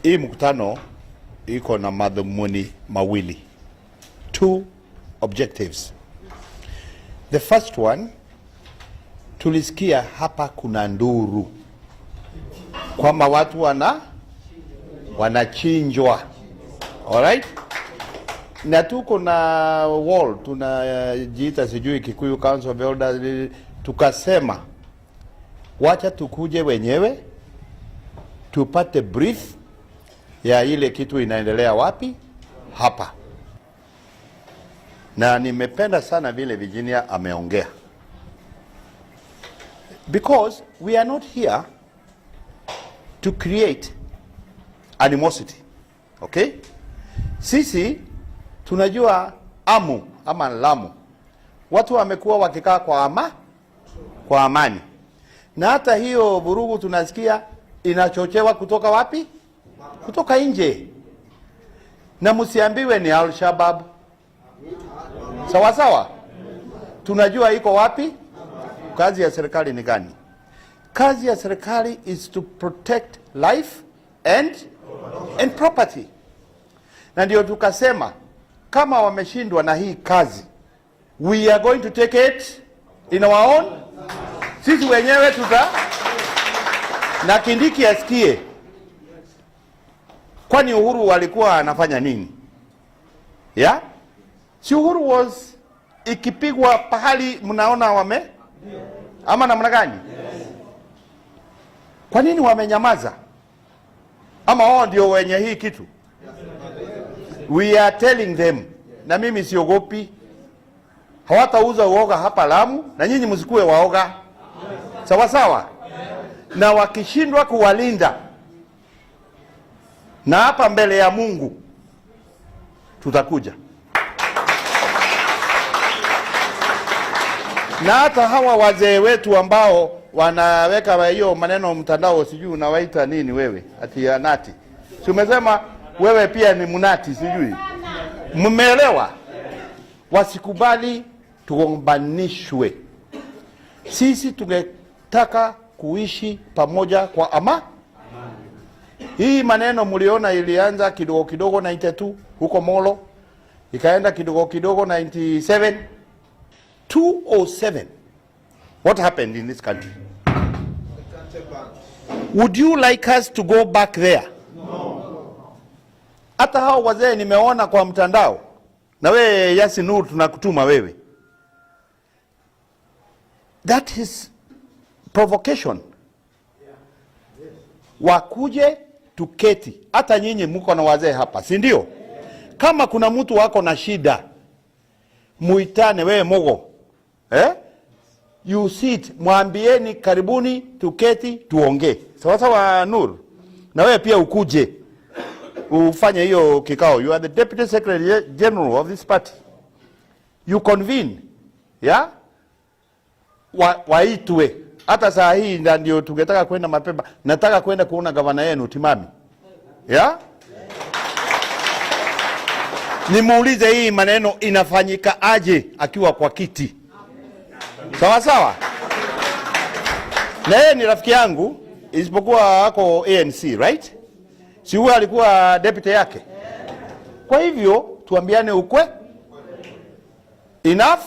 Hii mkutano iko na madhumuni mawili. Two objectives. The first one, tulisikia hapa kuna nduru kwamba watu wanachinjwa. Alright? Na tuko na wall, tunajiita sijui Kikuyu Council of Elders, tukasema wacha tukuje wenyewe tupate brief ya ile kitu inaendelea wapi hapa. Na nimependa sana vile Virginia ameongea, because we are not here to create animosity. Okay? Sisi tunajua ama Lamu watu wamekuwa wakikaa kwa amani, na hata hiyo vurugu tunasikia inachochewa kutoka wapi? Kutoka nje. Na msiambiwe ni Al-Shabaab. Sawa sawa? Tunajua iko wapi? Kazi ya serikali ni gani? Kazi ya serikali is to protect life and property. Na ndio tukasema kama wameshindwa na hii kazi, we are going to take it in our own. Sisi wenyewe na Kindiki asikie. Kwani Uhuru walikuwa anafanya nini? Yeah? Si Uhuru was ikipigwa pahali mnaona ama namna gani? Kwa nini wamenyamaza? Ama wao ndio wenye hii kitu? We are telling them, na mimi siogopi. Hawatauza uoga hapa Lamu, na nyinyi msikue waoga. Sawa sawa? Na wakishindwa kuwalinda, na hapa mbele ya Mungu tutakuja. Na hata hawa wazee wetu ambao wanaweka hiyo maneno mtandao, sijui unawaita nini wewe, ati ya nati. Si umesema wewe pia ni munati, sijui. Mmeelewa? Wasikubali tugombanishwe. Sisi tungetaka kuishi pamoja kwa amani. Hii maneno mliona ilianza kidogo kidogo 92 huko Molo, ikaenda kidogo kidogo 97, 207. What happened in this country? Would you like us to go back there? No. Hata hao wazee nimeona kwa mtandao, na wewe Yasinur tunakutuma wewe. That is provocation. Wakuje tuketi. Hata nyinyi mko na wazee hapa, si ndio? Kama kuna mtu wako na shida, muitane wewe Mogo. You sit, mwambieni karibuni tuketi tuongee. Sawa sawa Nur. Na wewe pia ukuje ufanye hiyo kikao. You are the Deputy Secretary General of this party. You convene. Yeah? Waitwe. Hata saa hii ndio tungetaka kwenda mapema. Nataka kwenda kuona gavana yenu Timami. Yeah? Nimuulize hii maneno inafanyika aje akiwa kwa kiti. Sawa sawa? Na yeye ni rafiki yangu, isipokuwa ako ANC, right? Si huyo alikuwa deputy yake. Kwa hivyo tuambiane ukwe. Enough?